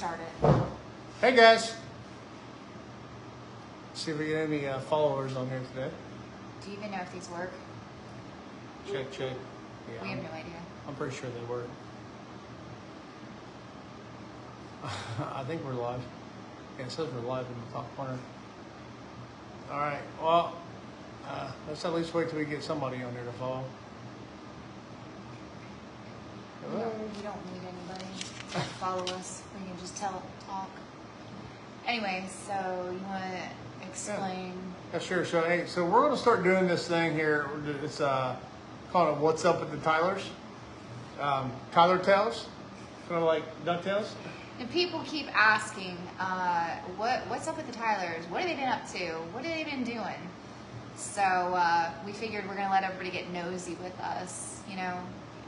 start it. Hey guys. See if we get any followers on here today. Do you even know if these work? Check. Yeah, We have no idea. I'm pretty sure they work. I think we're live. Yeah, it says we're live in the top corner. All right. Well, let's at least wait till we get somebody on there to follow. You don't need anybody to follow us. We can just talk. Anyway, so you want to explain? Yeah, sure. So, hey, so we're going to start doing this thing here. It's called What's Up with the Tylers. Tyler Tales. Kind of like DuckTales. And people keep asking, what's up with the Tylers? What have they been up to? What have they been doing? So we figured we're going to let everybody get nosy with us, you know,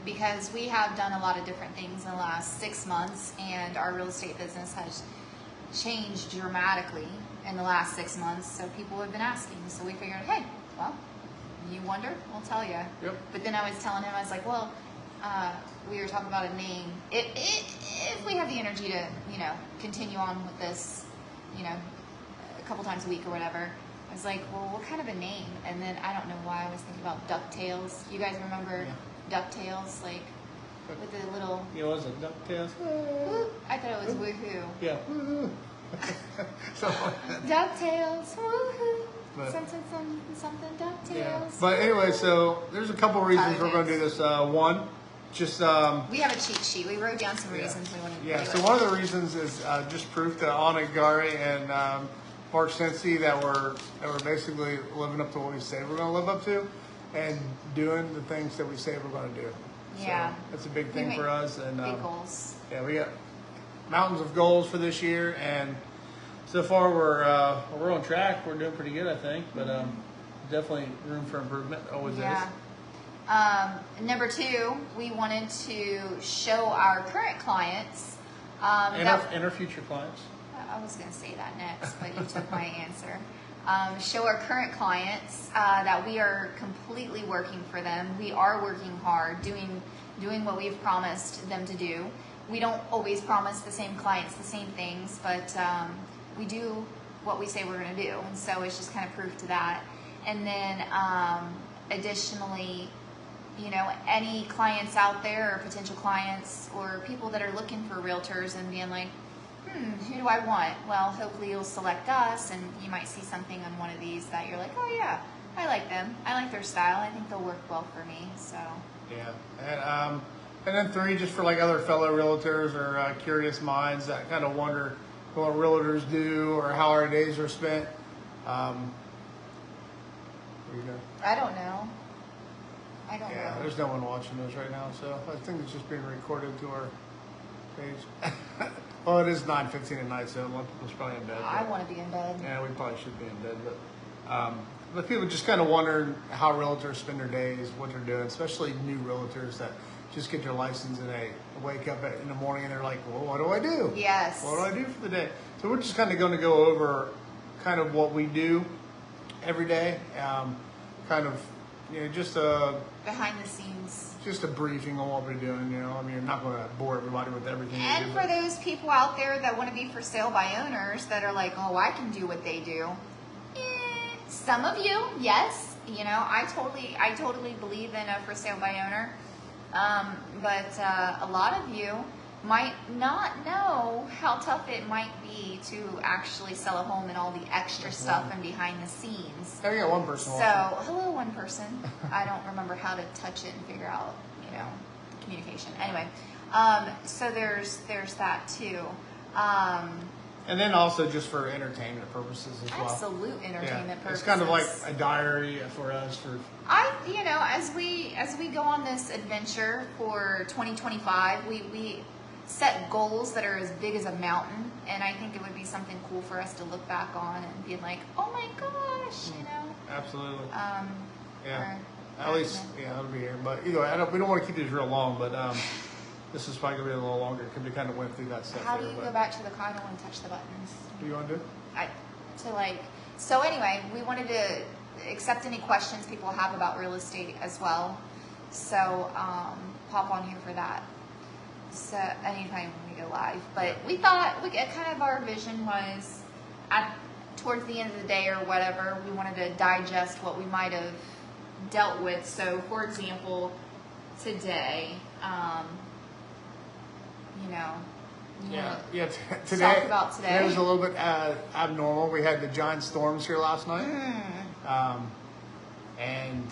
because we have done a lot of different things in the last 6 months, and our real estate business has changed dramatically in the last 6 months. So people have been asking. So we figured, hey, well, you wonder? We'll tell you. Yep. But then I was telling him, I was like, well, we were talking about a name. If we have the energy to, you know, continue on with this, you know, a couple times a week or whatever, I was like, well, what kind of a name? And then I don't know why I was thinking about DuckTales. You guys remember DuckTales, like with the little? Yeah, what was it? DuckTales. I thought it was woohoo. Yeah. So, DuckTales, woohoo. But- Something DuckTales. yeah. But anyway, so there's a couple reasons we're going to do this. One, just we have a cheat sheet. We wrote down some reasons we want to do it. so one of the reasons is just proof to Anna Gari and Mark Sensi that we're basically living up to what we say we're going to live up to, and doing the things that we say we're going to do. Yeah. So that's a big We thing make for us. And big goals. yeah, we got mountains of goals for this year, and so far we're on track. We're doing pretty good, I think, but definitely room for improvement. Always is. Number 2, we wanted to show our current clients And our future clients. I was going to say that next, but you took my answer. Show our current clients that we are completely working for them. We are working hard, doing what we've promised them to do. We don't always promise the same clients the same things, but we do what we say we're going to do. And so it's just kind of proof to that. And then additionally, you know, any clients out there or potential clients or people that are looking for realtors and being like, who do I want? Well, hopefully you'll select us, and you might see something on one of these that you're like, oh yeah, I like them. I like their style. I think they'll work well for me. So Yeah, and then 3, just for like other fellow realtors or curious minds that kind of wonder what realtors do or how our days are spent. Where you go? I don't know. Yeah, there's no one watching this right now, so I think it's just being recorded to our page. Well, it is 9:15 at night, so a lot of people's probably in bed. I want to be in bed. Yeah, we probably should be in bed, but people just kind of wonder how realtors spend their days, what they're doing, especially new realtors that just get their license and they wake up in the morning and they're like, well, what do I do? Yes. What do I do for the day? So we're just kind of going to go over kind of what we do every day, kind of, you know, just Behind the scenes. just a briefing on what we're doing. You know, I mean, you're not going to bore everybody with everything. And we do, for those people out there that want to be for sale by owners that are like, oh, I can do what they do. Some of you, yes. You know, I totally believe in a for sale by owner. But a lot of you might not know how tough it might be to actually sell a home and all the extra stuff and behind the scenes. Oh, yeah, one person. So, hello, one person. I don't remember how to touch it and figure out, you know, communication. Anyway, so there's that too. And then also just for entertainment purposes as well. Absolute entertainment purposes. It's kind of like a diary for us. You know, as we go on this adventure for 2025, we set goals that are as big as a mountain, and I think it would be something cool for us to look back on and be like, oh my gosh, you know. Absolutely. Yeah. At least, it'll be here. But either way, we don't want to keep these real long, but this is probably going to be a little longer because we kind of went through that stuff. How do you go back to the car? I don't want to touch the buttons. What do you want to do? So anyway, we wanted to accept any questions people have about real estate as well. So pop on here for that. So anytime we to go live. But we thought kind of our vision was towards the end of the day or whatever, we wanted to digest what we might have dealt with. So, for example, today, Today, talk about today. It was a little bit abnormal. We had the giant storms here last night, and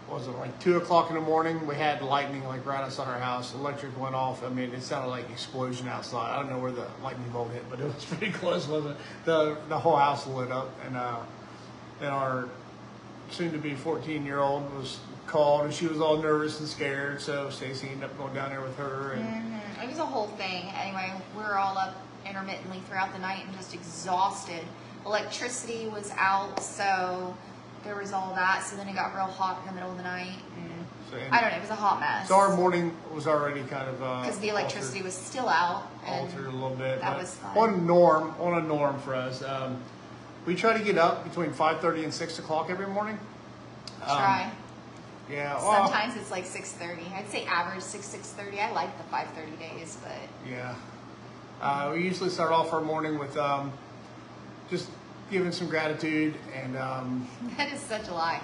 what was it, like 2 o'clock in the morning? We had lightning like right outside our house. Electric went off. I mean, it sounded like explosion outside. I don't know where the lightning bolt hit, but it was pretty close, wasn't it? The whole house lit up, and then our soon-to-be 14-year-old was called, and she was all nervous and scared. So Stacy ended up going down there with her, and it was a whole thing. Anyway, we were all up intermittently throughout the night and just exhausted. Electricity was out, so there was all that. So then it got real hot in the middle of the night. And I don't know. It was a hot mess. So our morning was already kind of because the electricity was still out. Altered a little bit. That was fun. On a norm for us. We try to get up between 5:30 and 6 o'clock every morning. Try. Yeah. Sometimes it's like 6:30. I'd say average 6:30. I like the 5:30 days, but yeah. We usually start off our morning with just giving some gratitude and. That is such a lie.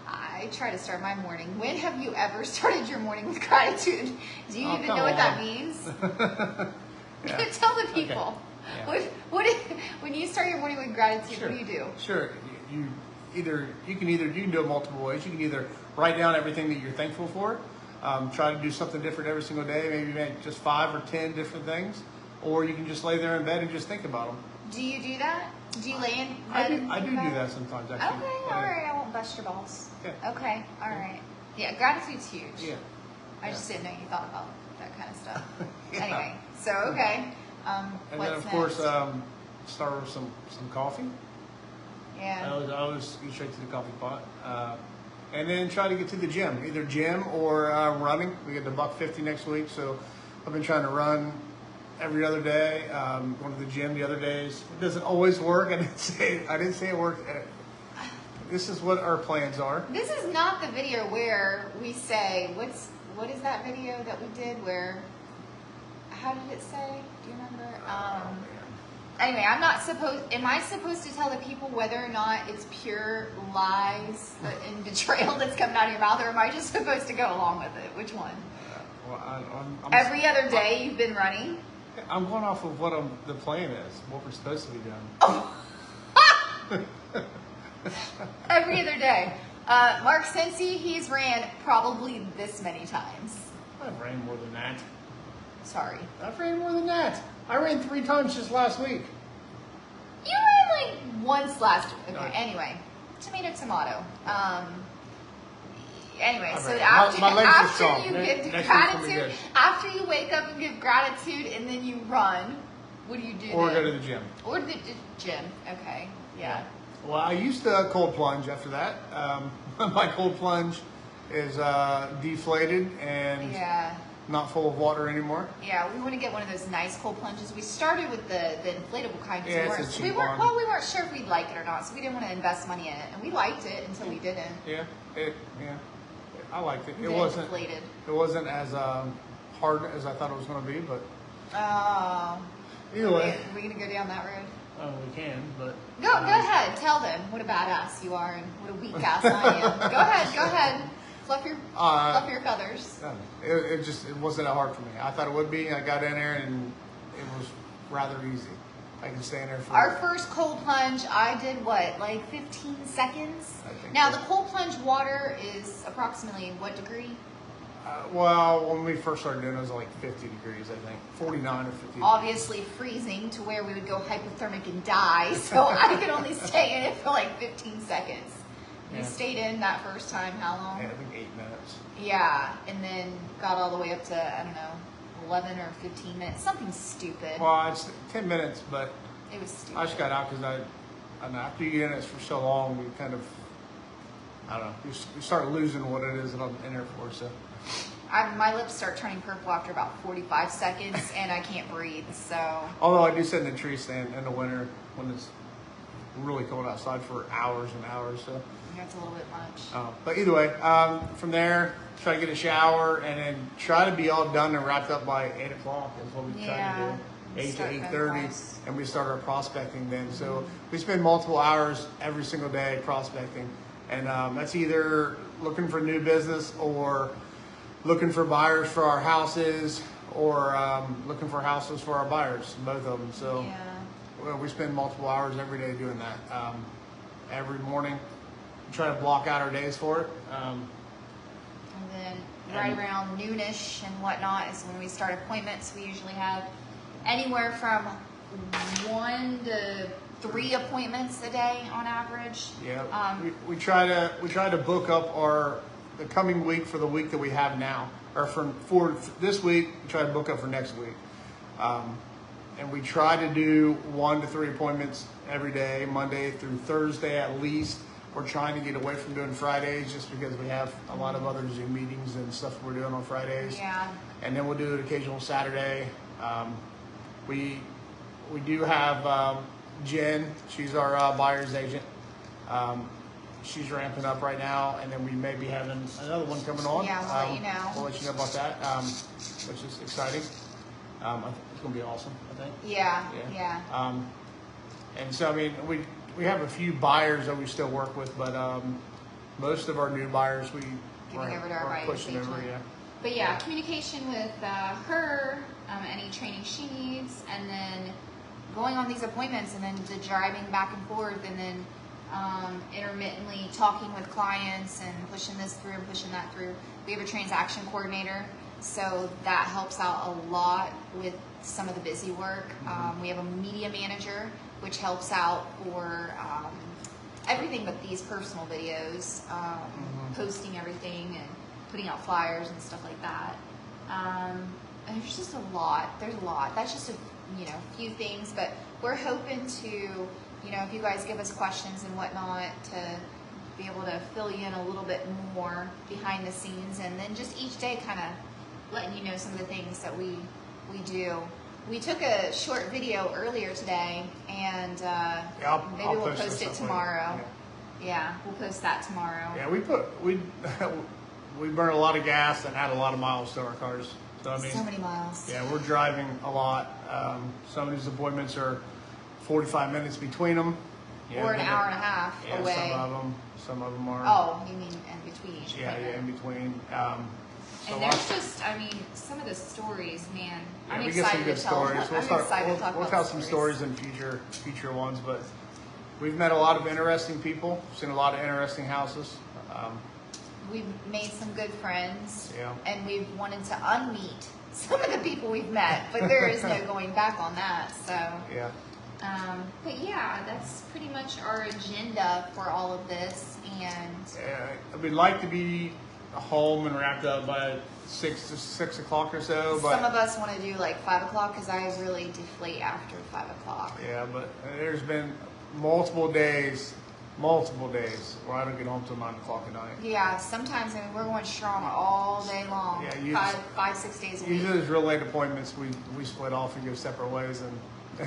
I try to start my morning. When have you ever started your morning with gratitude? Do you even know what that means? Yeah. Tell the people. Okay. Yeah. When you start your morning with gratitude, Sure. what do you do? Sure. You can do it multiple ways. You can either write down everything that you're thankful for, try to do something different every single day, maybe make just 5 or 10 different things, or you can just lay there in bed and just think about them. Do you do that? Do you lay in bed? I do that sometimes, actually. Okay, all right. I won't bust your balls. Yeah. Okay, all right. Yeah, gratitude's huge. Yeah. I just didn't know you thought about that kind of stuff. Yeah. Anyway, so okay. And What's then, of next? course, start with some coffee. Yeah. I always go straight to the coffee pot. And then try to get to the gym, either gym or running. We get the $150 next week, so I've been trying to run every other day. Going to the gym the other days. It doesn't always work. I didn't say it worked. This is what our plans are. This is not the video where we say what is that video that we did where? How did it say? Do you remember? Anyway, am I supposed to tell the people whether or not it's pure lies and betrayal that's coming out of your mouth, or am I just supposed to go along with it? Which one? I'm Every other day you've been running? I'm going off of what the plan is, what we're supposed to be doing. Oh. Every other day. Mark Sensi, he's ran probably this many times. I've ran more than that. Sorry. I've ran more than that. I ran 3 times just last week. You ran like once last week. Okay, No. anyway. Tomato. Anyway, so Right. after, My legs are after strong. you Next give week will be gratitude, good. after you wake up and give gratitude and then you run, what do you do Or then? go to the gym. Or the gym. Okay, yeah. Well, I used to cold plunge after that. My cold plunge is deflated and Yeah. not full of water anymore. Yeah, we want to get one of those nice cold plunges. We started with the inflatable kind Yeah, because it's a we cheap weren't one. we weren't sure if we'd like it or not, so we didn't want to invest money in it, and we liked it until we didn't. Yeah, I liked it. We It did wasn't. inflated. It wasn't as hard as I thought it was going to be, but Oh. either way, Are we gonna go down that road? we can. But Go ahead. Tell them what a badass you are and what a weak ass I am. Go ahead. Fluff your feathers. It wasn't that hard for me. I thought it would be. I got in there and it was rather easy. I can stay in there for. Our first cold plunge, I did what, like 15 seconds? I think Now so. the cold plunge water is approximately what degree? Well, when we first started doing it, it was like 50 degrees, I think. 49 or 50. Obviously freezing to where we would go hypothermic and die. So I could only stay in it for like 15 seconds. You Yeah. stayed in that first time, how long? Yeah, I think 8 minutes. Yeah, and then got all the way up to, I don't know, 11 or 15 minutes. Something stupid. Well, it's 10 minutes, but It was stupid. I just got out because I don't know, after you get in it for so long, you kind of, I don't know, you start losing what it is that I'm in there for. So. My lips start turning purple after about 45 seconds, and I can't breathe. So Although I do sit in the tree stand in the winter when it's really cold outside for hours and hours. So, That's a little bit much. but either way, from there, try to get a shower and then try to be all done and wrapped up by 8 o'clock is what we try to do. 8 to Start phone 8:30, calls. and we start our prospecting then. So we spend multiple hours every single day prospecting, and that's either looking for new business or looking for buyers for our houses or looking for houses for our buyers, both of them. So Yeah. well, we spend multiple hours every day doing that. Every morning, we try to block out our days for it. And then right around noonish and whatnot is when we start appointments. We usually have anywhere from 1 to 3 appointments a day on average. Yeah, we try to book up the coming week for the week that we have now, or for this week. We try to book up for next week, and we try to do 1 to 3 appointments every day, Monday through Thursday at least. We're trying to get away from doing Fridays just because we have a lot of other Zoom meetings and stuff we're doing on Fridays. Yeah. And then we'll do an occasional Saturday. We do have Jen. She's our buyer's agent. She's ramping up right now, and then we may be having another one coming on. Yeah, we'll let you know. We'll let you know about that, which is exciting. I think it's going to be awesome, I think. Yeah. And so, I mean, we have a few buyers that we still work with, but most of our new buyers Giving over to our we're buyer's pushing over, agent. yeah. But yeah, communication with her, any training she needs, and then going on these appointments, and then the driving back and forth, and then intermittently talking with clients and pushing this through and pushing that through. We have a transaction coordinator, so that helps out a lot with some of the busy work. We have a media manager, which helps out for everything but these personal videos, posting everything and putting out flyers and stuff like that. And there's just a lot. There's a lot. That's just a few things, but we're hoping to, if you guys give us questions and whatnot, to be able to fill you in a little bit more behind the scenes, and then just each day kind of letting you know some of the things that we do. We took a short video earlier today, and maybe I'll we'll post it this tomorrow. later. Yeah, we'll post that tomorrow. Yeah, we burn a lot of gas and add a lot of miles to our cars. So I mean, So many miles. yeah, we're driving a lot. Some of these appointments are 45 minutes between them. Or an hour and a half Yeah, away. some of them are. Oh, you mean in between each Yeah, appointment. in between. And there's just, some of the stories, man. Yeah, I'm we get some excited good to tell. stories. I'm excited to talk We'll about tell the some stories in future ones, but we've met a lot of interesting people, seen a lot of interesting houses. We've made some good friends, Yeah. and we've wanted to unmeet some of the people we've met, but there is no going back on that. So, Yeah. but yeah, that's pretty much our agenda for all of this. And We'd like to be home and wrapped up by 6 o'clock or so, but some of us want to do like 5 o'clock because I really deflate after 5 o'clock. yeah, but there's been multiple days where I don't get home till 9 o'clock at night. Yeah, sometimes we're going strong all day long. Yeah, five, 6 days a week. Usually there's real late appointments. We split off and go separate ways,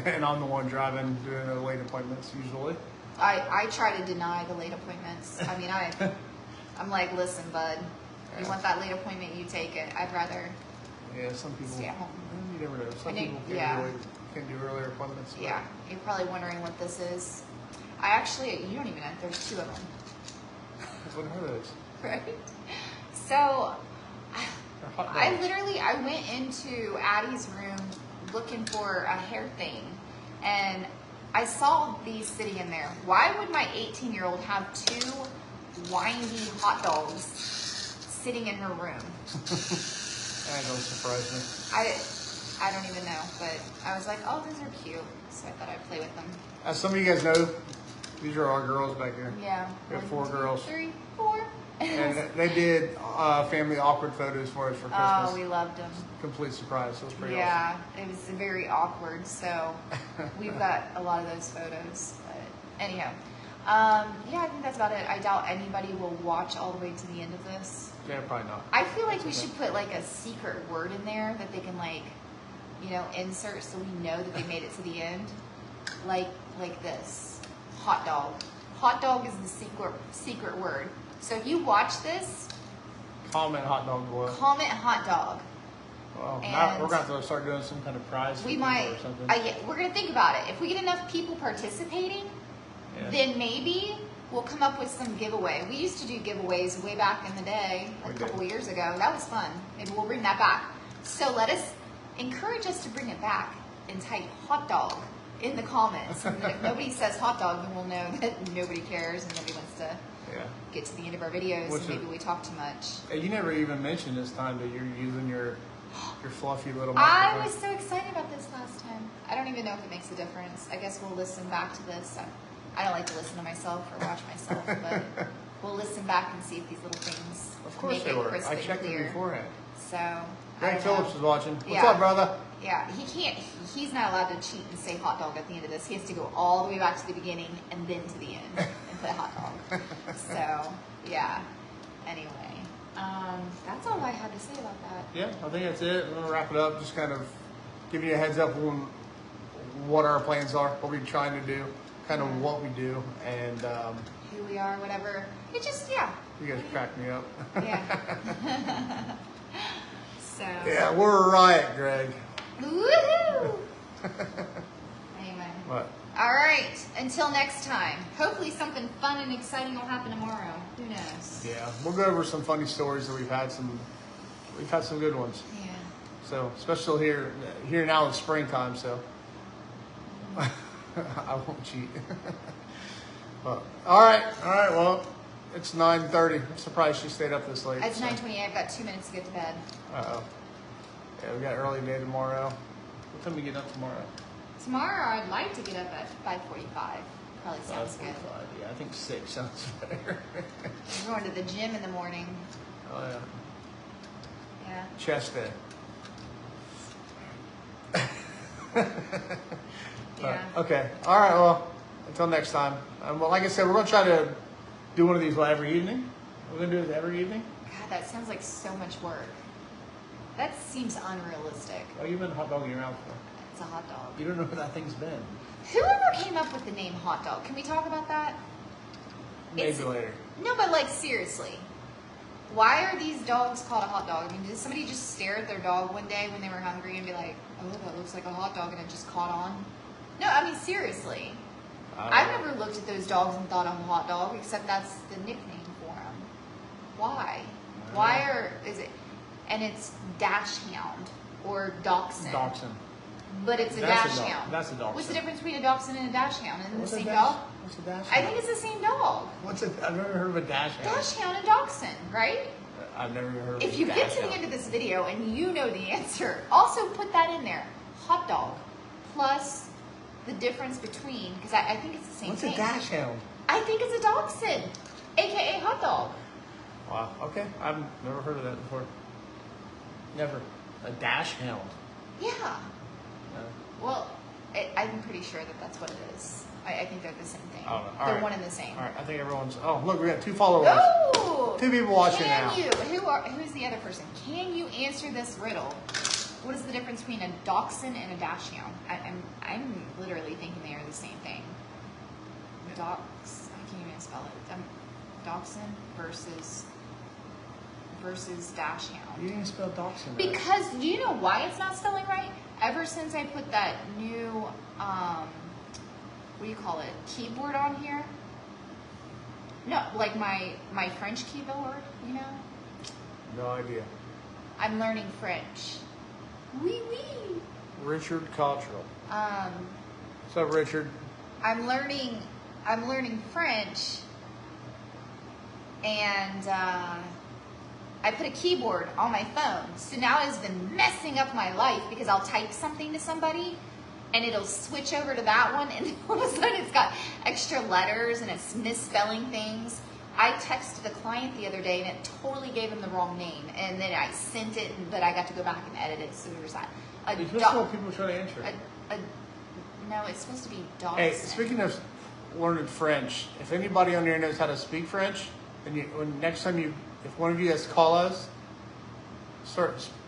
and I'm the one driving doing the late appointments usually. I try to deny the late appointments. I mean, I'm like, listen, bud, you want that late appointment, you take it. I'd rather Yeah, some people. stay at home. You never know. Some I think- people can do earlier appointments. But Yeah, you're probably wondering what this is. You don't even know. There's 2 of them, What are those? right? So, They're hot I dogs. went into Addie's room looking for a hair thing, and I saw these sitting in there. Why would my 18-year-old have 2 windy hot dogs sitting in her room? That don't surprise me. I don't even know, but I was like, oh, those are cute, so I thought I'd play with them. As some of you guys know, these are our girls back here. Yeah. We have 4 1, 2, girls. 3, 4. And they did family awkward photos for us for Christmas. Oh, we loved them. Complete surprise. So it was pretty Yeah, it was very awkward. So we've got a lot of those photos. But anyhow, yeah, I think that's about it. I doubt anybody will watch all the way to the end of this. awesome. Yeah, probably not. I feel like we should put like a secret word in there that they can insert so we know that they made it to the end. Like this. hot dog. Hot dog is the secret word. So if you watch this, comment hot dog below. comment hot dog. Well, now we're going to have to start doing some kind of prize. We for might. people or something. Yeah, we're going to think about it. If we get enough people participating, then maybe we'll come up with some giveaway. We used to do giveaways way back in the day, a couple years ago. That was fun. Maybe we'll bring that back. So encourage us to bring it back and type hot dog in the comments. And if nobody says hot dog, then we'll know that nobody cares and nobody wants to get to the end of our videos and maybe we talk too much. You never even mentioned this time that you're using your fluffy little microphone. I was so excited about this last time. I don't even know if it makes a difference. I guess we'll listen back to this. I don't like to listen to myself or watch myself, but we'll listen back and see if these little things make it crisp and checked clear. it beforehand. So Greg Phillips is watching. What's up, brother? Yeah, he's not allowed to cheat and say hot dog at the end of this. He has to go all the way back to the beginning and then to the end and put hot dog. So, yeah. Anyway, that's all I had to say about that. Yeah, I think that's it. I'm going to wrap it up. Just kind of giving you a heads up on what our plans are, what we're trying to do, kind of what we do, and who we are, whatever. It just, you guys crack me up. Yeah. So. Yeah, we're a riot, Greg. Woohoo! Anyway. What? All right. Until next time. Hopefully something fun and exciting will happen tomorrow. Who knows? Yeah, we'll go over some funny stories that we've had some good ones. Yeah. So, especially here now in springtime. So, I won't cheat. But, all right. Well, it's 9:30. I'm surprised she stayed up this late. It's 9:28. I've got 2 minutes to get to bed. Uh-oh. Yeah, we got early day tomorrow. What time we get up tomorrow? Tomorrow, I'd like to get up at 5:45. Probably sounds good. Yeah, I think 6 sounds better. I'm going to the gym in the morning. Oh, yeah. Yeah. Chest day. Yeah. Okay. All right. Well, until next time. Well, like I said, we're going to try to do one of these every evening. We're going to do it every evening. God, that sounds like so much work. That seems unrealistic. Oh, you've been hot dogging around for. It's a hot dog. You don't know where that thing's been. Whoever came up with the name hot dog, can we talk about that? Maybe later. No, but like seriously, why are these dogs called a hot dog? I mean, did somebody just stare at their dog one day when they were hungry and be like, "Oh, that looks like a hot dog," and it just caught on? No, I mean seriously. I've never looked at those dogs and thought I'm a hot dog, except that's the nickname for them. Why? Is it? And it's dachshund or dachshund. Dachshund. But it's a That's dachshund. That's a dachshund. What's the difference between a dachshund and a dachshund? Isn't it the same What's dog? What's a dachshund? I think it's the same dog. I've never heard of a dachshund. Dachshund and dachshund, right? I've never heard of a If you get to the end of this video and you know the answer, also put that in there. Hot dog plus the difference between, because I think it's the same thing. What's a dachshund? I think it's a dachshund, aka hot dog. Wow. Okay. I've never heard of that before. Never. A dachshund. Yeah. No. Well, I'm pretty sure that that's what it is. I think they're the same thing. Oh, they're one and the same. All right. I think everyone's. Oh, look, we got 2 followers. Oh! 2 people watching now. Who's the other person? Can you answer this riddle? What is the difference between a dachshund and a dachshund? I'm literally thinking they are the same thing. I can't even spell it. Dachshund versus dachshund. You didn't spell dachshund right. Because do you know why it's not spelling right? Ever since I put that new what do you call it, keyboard on here? No, like my French keyboard, you know? No idea. I'm learning French. Oui, oui. Richard Cottrell. What's up, Richard? I'm learning French, and I put a keyboard on my phone. So now it's been messing up my life because I'll type something to somebody and it'll switch over to that one, and all of a sudden it's got extra letters and it's misspelling things. I texted the client the other day and it totally gave him the wrong name, and then I sent it, but I got to go back and edit it. So there's that. You're supposed to let people try to answer. No, it's supposed to be dachshund. Hey, speaking of learning French, if anybody on here knows how to speak French, then next time if one of you guys call us,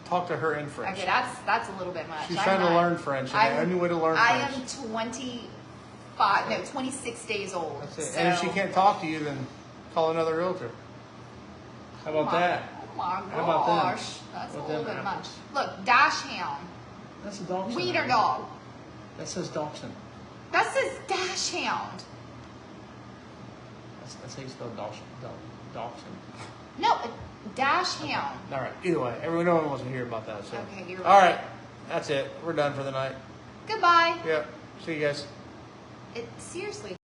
talk to her in French. Okay, that's a little bit much. She's trying to learn French, and the only way to learn French. I am 20. 26 days old. That's it. So, And if she can't talk to you, then call another realtor. How about that? Oh my How about them? gosh. That's How a about little them bit much. apples? Look, Dash Hound. That's a dachshund. Wiener dog. That says dachshund. That says Dash Hound. That's how you spell dachshund. Dachshund. No, a Dash Hound. All right. Either way, no one wants to hear about that. So. Okay, you're All right. right. That's it. We're done for the night. Goodbye. Yep. See you guys. Seriously,